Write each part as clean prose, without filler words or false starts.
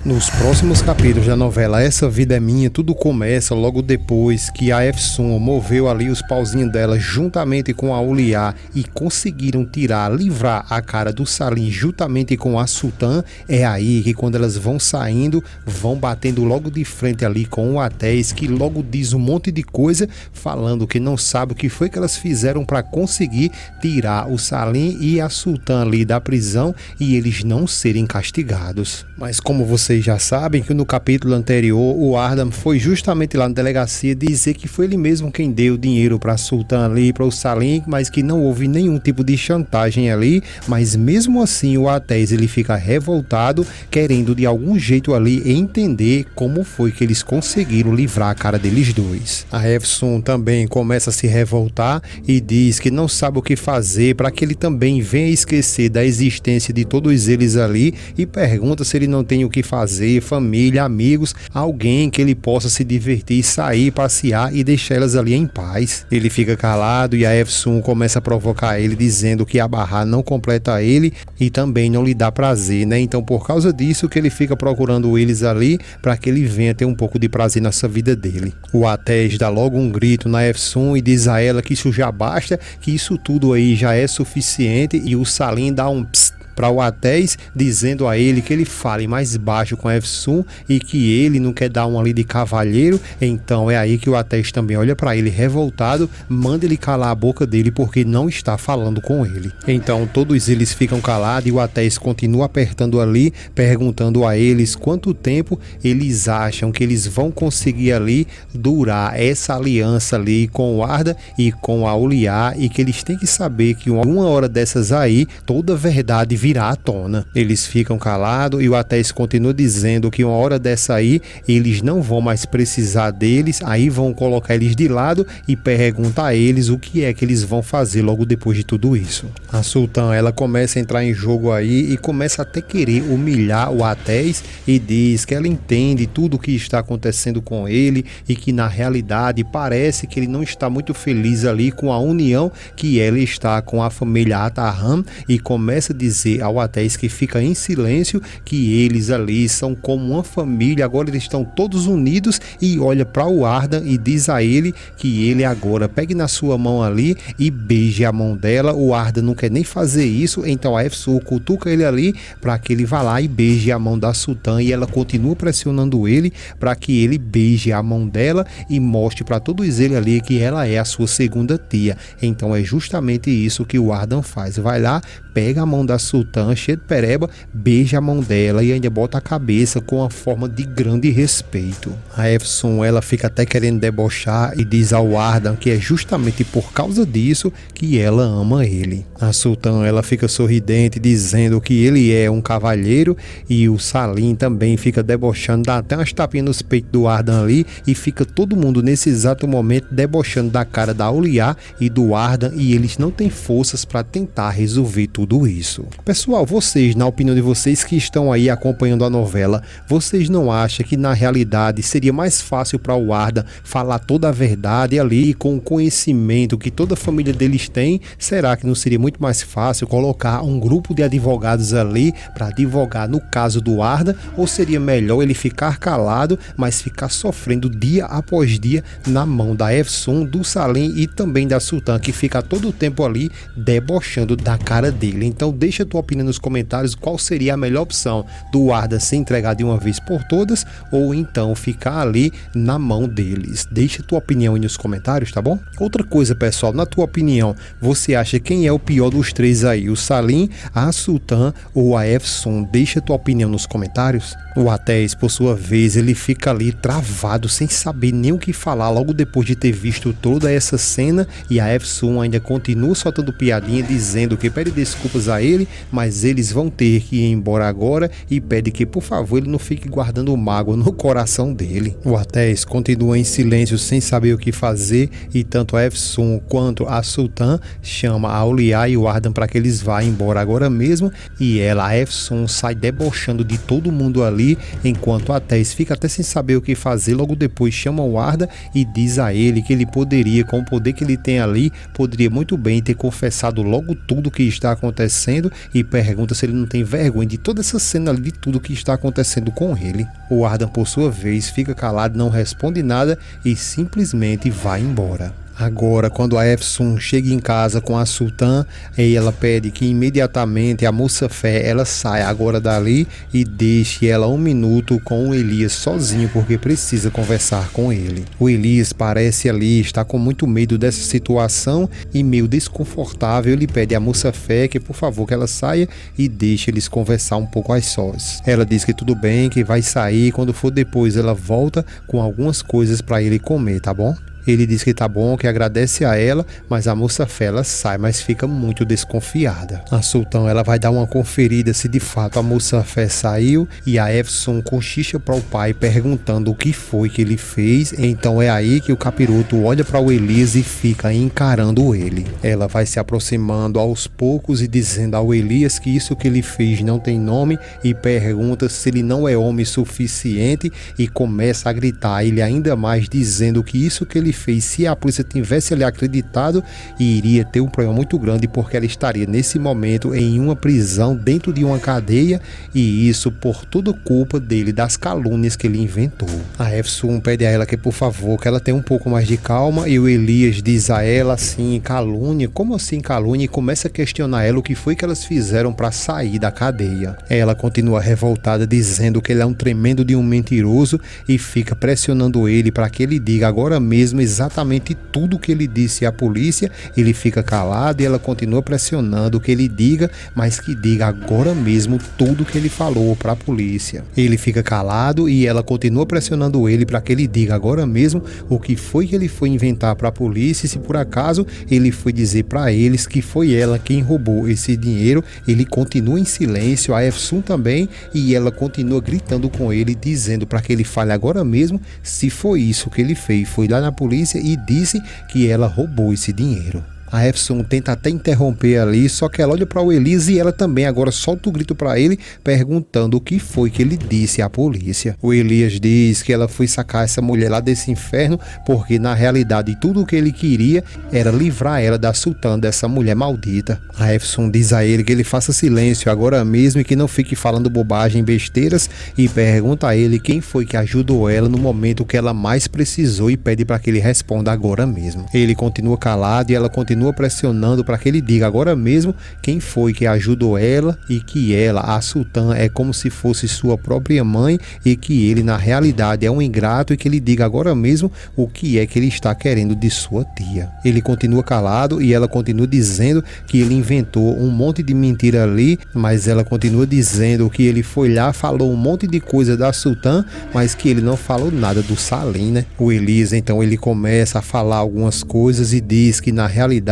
Nos próximos capítulos da novela Essa Vida é Minha, tudo começa logo depois que a Efsun moveu ali os pauzinhos dela juntamente com a Uliá e conseguiram livrar a cara do Salim juntamente com a Sultan. É aí que quando elas vão saindo, vão batendo logo de frente ali com o Atéis, que logo diz um monte de coisa, falando que não sabe o que foi que elas fizeram para conseguir tirar o Salim e a Sultan ali da prisão e eles não serem castigados. Mas como vocês já sabem que no capítulo anterior o Ardan foi justamente lá na delegacia dizer que foi ele mesmo quem deu dinheiro para Sultan ali, para o Salim, mas que não houve nenhum tipo de chantagem ali, mas mesmo assim o Atéis ele fica revoltado, querendo de algum jeito ali entender como foi que eles conseguiram livrar a cara deles dois. A Efsun também começa a se revoltar e diz que não sabe o que fazer para que ele também venha esquecer da existência de todos eles ali e pergunta se ele não tem o que fazer, família, amigos, alguém que ele possa se divertir, sair, passear e deixar elas ali em paz. Ele fica calado e a Efsun começa a provocar ele dizendo que a Barra não completa ele e também não lhe dá prazer, né? Então por causa disso que ele fica procurando eles ali para que ele venha ter um pouco de prazer nessa vida dele. O Atéis dá logo um grito na Efsun e diz a ela que isso já basta, que isso tudo aí já é suficiente e o Salim dá um psst para o Atéis, dizendo a ele que ele fale mais baixo com a Efsun e que ele não quer dar um ali de cavalheiro. Então é aí que o Atéis também olha para ele revoltado, manda ele calar a boca dele porque não está falando com ele. Então todos eles ficam calados e o Atéis continua apertando ali, perguntando a eles quanto tempo eles acham que eles vão conseguir ali durar essa aliança ali com o Arda e com a Uliá e que eles têm que saber que uma hora dessas aí toda a verdade virá à tona. Eles ficam calados e o Atéis continua dizendo que uma hora dessa aí eles não vão mais precisar deles, aí vão colocar eles de lado e pergunta a eles o que é que eles vão fazer logo depois de tudo isso. A Sultan ela começa a entrar em jogo aí e começa até querer humilhar o Atéis e diz que ela entende tudo o que está acontecendo com ele e que na realidade parece que ele não está muito feliz ali com a união que ela está com a família Atarham e começa a dizer ao Atéis que fica em silêncio que eles ali são como uma família, agora eles estão todos unidos e olha para o Ardan e diz a ele que ele agora pegue na sua mão ali e beije a mão dela. O Ardan não quer nem fazer isso, então a Efsun cutuca ele ali para que ele vá lá e beije a mão da Sultan e ela continua pressionando ele para que ele beije a mão dela e mostre para todos eles ali que ela é a sua segunda tia. Então é justamente isso que o Ardan faz, vai lá, pega a mão da Sultan, cheia de pereba, beija a mão dela e ainda bota a cabeça com uma forma de grande respeito. A Efsun ela fica até querendo debochar e diz ao Ardan que é justamente por causa disso que ela ama ele. A Sultan ela fica sorridente dizendo que ele é um cavalheiro e o Salim também fica debochando, dá até umas tapinhas nos peitos do Ardan ali e fica todo mundo nesse exato momento debochando da cara da Uliá e do Ardan e eles não têm forças para tentar resolver tudo isso. Pessoal, vocês, na opinião de vocês que estão aí acompanhando a novela, vocês não acham que na realidade seria mais fácil para o Ardan falar toda a verdade ali com o conhecimento que toda a família deles tem? Será que não seria muito mais fácil colocar um grupo de advogados ali para advogar no caso do Ardan? Ou seria melhor ele ficar calado, mas ficar sofrendo dia após dia na mão da Efsun, do Salim e também da Sultan, que fica todo o tempo ali debochando da cara dele? Então deixa a tua opinião nos comentários qual seria a melhor opção, do Ardan se entregar de uma vez por todas ou então ficar ali na mão deles. Deixa a tua opinião aí nos comentários, tá bom? Outra coisa, pessoal, na tua opinião, você acha quem é o pior dos três aí, o Salim, a Sultan ou a Efsun? Deixa a tua opinião nos comentários. O Atéis, por sua vez, ele fica ali travado, sem saber nem o que falar, logo depois de ter visto toda essa cena, e a Efsun ainda continua soltando piadinha, dizendo que pede desculpas a ele, mas eles vão ter que ir embora agora, e pede que, por favor, ele não fique guardando mágoa no coração dele. O Atéis continua em silêncio, sem saber o que fazer, e tanto a Efsun quanto a Sultan chama a Uliá e o Ardan para que eles vá embora agora mesmo, e ela, a Efsun, sai debochando de todo mundo ali, enquanto o Atéis fica até sem saber o que fazer. Logo depois chama o Ardan e diz a ele que ele poderia, com o poder que ele tem ali, poderia muito bem ter confessado logo tudo o que está acontecendo e e pergunta se ele não tem vergonha de toda essa cena ali, de tudo que está acontecendo com ele. O Ardan, por sua vez, fica calado, não responde nada e simplesmente vai embora. Agora, quando a Efsun chega em casa com a Sultan, aí ela pede que imediatamente a Musa-Fé ela saia agora dali e deixe ela 1 minuto com o Elias sozinho, porque precisa conversar com ele. O Elias parece ali estar com muito medo dessa situação e meio desconfortável. Ele pede a Musa-Fé que por favor que ela saia e deixe eles conversar um pouco às sós. Ela diz que tudo bem, que vai sair, quando for depois ela volta com algumas coisas para ele comer, tá bom? Ele diz que tá bom, que agradece a ela, mas a Musa-Fé ela sai, mas fica muito desconfiada. A Sultan ela vai dar uma conferida se de fato a Musa-Fé saiu e a Efsun cochicha para o pai perguntando o que foi que ele fez. Então é aí que o capiroto olha para o Elias e fica encarando ele. Ela vai se aproximando aos poucos e dizendo ao Elias que isso que ele fez não tem nome e pergunta se ele não é homem suficiente e começa a gritar ele ainda mais, dizendo que isso que ele fez, se a polícia tivesse ali acreditado, iria ter um problema muito grande, porque ela estaria nesse momento em uma prisão dentro de uma cadeia, e isso por toda culpa dele, das calúnias que ele inventou. A Efsun pede a ela que por favor, que ela tenha um pouco mais de calma, e o Elias diz a ela assim, calúnia? Como assim calúnia? E começa a questionar ela o que foi que elas fizeram para sair da cadeia. Ela continua revoltada, dizendo que ele é um tremendo de um mentiroso, e fica pressionando ele para que ele diga agora mesmo exatamente tudo que ele disse à polícia. Ele fica calado e ela continua pressionando que ele diga, mas que diga agora mesmo tudo que ele falou para a polícia. Ele fica calado e ela continua pressionando ele para que ele diga agora mesmo o que foi que ele foi inventar para a polícia, e se por acaso ele foi dizer para eles que foi ela quem roubou esse dinheiro. Ele continua em silêncio, a Efsun também, e ela continua gritando com ele, dizendo para que ele fale agora mesmo se foi isso que ele fez. Foi lá na polícia e disse que ela roubou esse dinheiro. A Efsun tenta até interromper ali, só que ela olha para o Elias e ela também agora solta o grito para ele, perguntando o que foi que ele disse à polícia. O Elias diz que ela foi sacar essa mulher lá desse inferno, porque na realidade tudo o que ele queria era livrar ela da Sultan, dessa mulher maldita. A Efsun diz a ele que ele faça silêncio agora mesmo e que não fique falando bobagem, besteiras, e pergunta a ele quem foi que ajudou ela no momento que ela mais precisou e pede para que ele responda agora mesmo. Ele continua calado e ela continua pressionando para que ele diga agora mesmo quem foi que ajudou ela, e que ela, a Sultan, é como se fosse sua própria mãe, e que ele na realidade é um ingrato, e que ele diga agora mesmo o que é que ele está querendo de sua tia. Ele continua calado e ela continua dizendo que ele inventou um monte de mentira ali, mas ela continua dizendo que ele foi lá, falou um monte de coisa da Sultan, mas que ele não falou nada do Salim, né? O Elias então ele começa a falar algumas coisas e diz que na realidade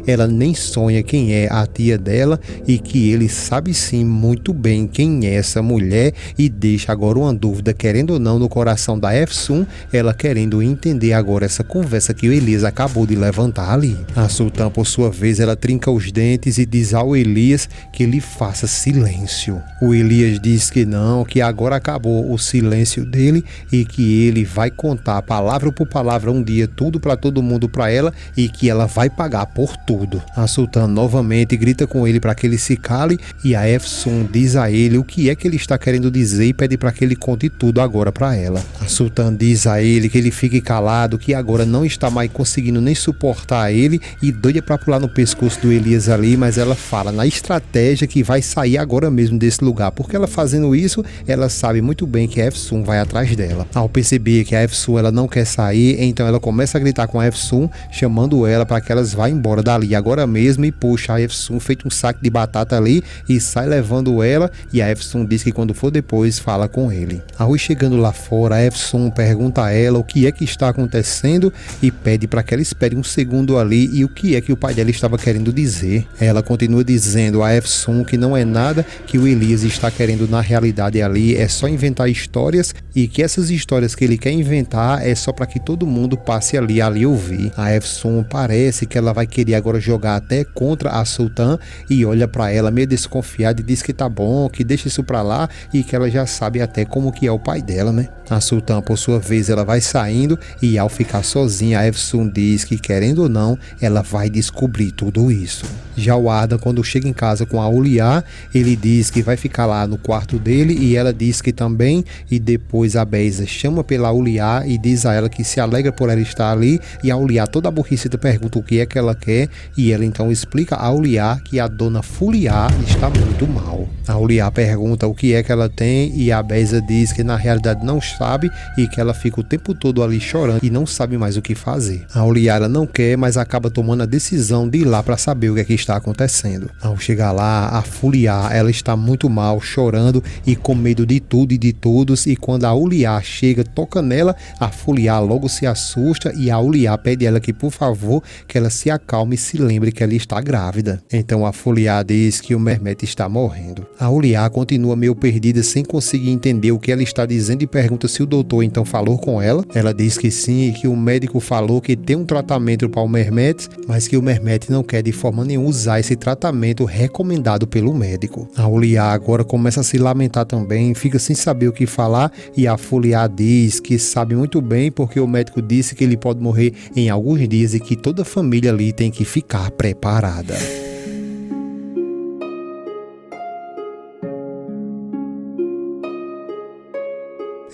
ela nem sonha quem é a tia dela, e que ele sabe sim muito bem quem é essa mulher, e deixa agora uma dúvida, querendo ou não, no coração da Efsun, ela querendo entender agora essa conversa que o Elias acabou de levantar ali. A Sultan, por sua vez, ela trinca os dentes e diz ao Elias que ele faça silêncio. O Elias diz que não, que agora acabou o silêncio dele, e que ele vai contar palavra por palavra um dia tudo para todo mundo, para ela, e que ela vai pagar por tudo. A Sultan novamente grita com ele para que ele se cale, e a Efsun diz a ele o que é que ele está querendo dizer e pede para que ele conte tudo agora para ela. A Sultan diz a ele que ele fique calado, que agora não está mais conseguindo nem suportar ele, e doida para pular no pescoço do Elias ali, mas ela fala na estratégia que vai sair agora mesmo desse lugar, porque ela fazendo isso, ela sabe muito bem que a Efsun vai atrás dela. Ao perceber que a Efsun ela não quer sair, então ela começa a gritar com a Efsun, chamando ela para que elas vá embora dali agora mesmo, e puxa a Efsun feito um saco de batata ali e sai levando ela, e a Efsun diz que quando for depois fala com ele. Ao chegando lá fora, a Efsun pergunta a ela o que é que está acontecendo e pede para que ela espere um segundo ali, e o que é que o pai dela estava querendo dizer. Ela continua dizendo a Efsun que não é nada que o Elias está querendo na realidade ali, é só inventar histórias, e que essas histórias que ele quer inventar é só para que todo mundo passe ali ouvir. A Efsun parece que ela vai vai querer agora jogar até contra a Sultan e olha pra ela meio desconfiada e diz que tá bom, que deixa isso pra lá e que ela já sabe até como que é o pai dela, né? A Sultan, por sua vez, ela vai saindo e ao ficar sozinha, a Efsun diz que, querendo ou não, ela vai descobrir tudo isso. Já o Ardan, quando chega em casa com a Auliar, ele diz que vai ficar lá no quarto dele e ela diz que também, e depois a Beza chama pela Auliar e diz a ela que se alegra por ela estar ali, e a Auliar toda aborrecida pergunta o que é que ela quer e ela então explica a Auliar que a dona Fuliar está muito mal. A Auliar pergunta o que é que ela tem e a Beza diz que na realidade não sabe e que ela fica o tempo todo ali chorando e não sabe mais o que fazer. A Auliar não quer, mas acaba tomando a decisão de ir lá para saber o que é que está acontecendo. Ao chegar lá, a Fuliar, ela está muito mal, chorando e com medo de tudo e de todos, e quando a Auliar chega, toca nela, a Fuliar logo se assusta e a Auliar pede a ela que, por favor, que ela se acalme e se lembre que ela está grávida. Então a Fuliar diz que o Mehmet está morrendo. A Auliar continua meio perdida, sem conseguir entender o que ela está dizendo e pergunta se o doutor então falou com ela. Ela diz que sim e que o médico falou que tem um tratamento para o Mehmet, mas que o Mehmet não quer de forma nenhuma usar esse tratamento recomendado pelo médico. A Auliar agora começa a se lamentar também, fica sem saber o que falar e a Fuliar diz que sabe muito bem porque o médico disse que ele pode morrer em alguns dias e que toda a família ali tem que ficar preparada.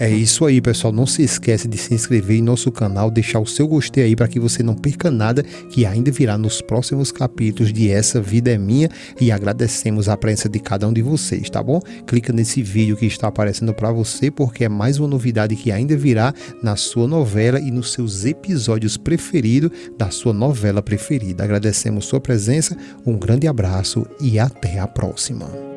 É isso aí, pessoal. Não se esquece de se inscrever em nosso canal, deixar o seu gostei aí para que você não perca nada que ainda virá nos próximos capítulos de Essa Vida é Minha, e agradecemos a presença de cada um de vocês, tá bom? Clica nesse vídeo que está aparecendo para você porque é mais uma novidade que ainda virá na sua novela e nos seus episódios preferidos da sua novela preferida. Agradecemos sua presença, um grande abraço e até a próxima.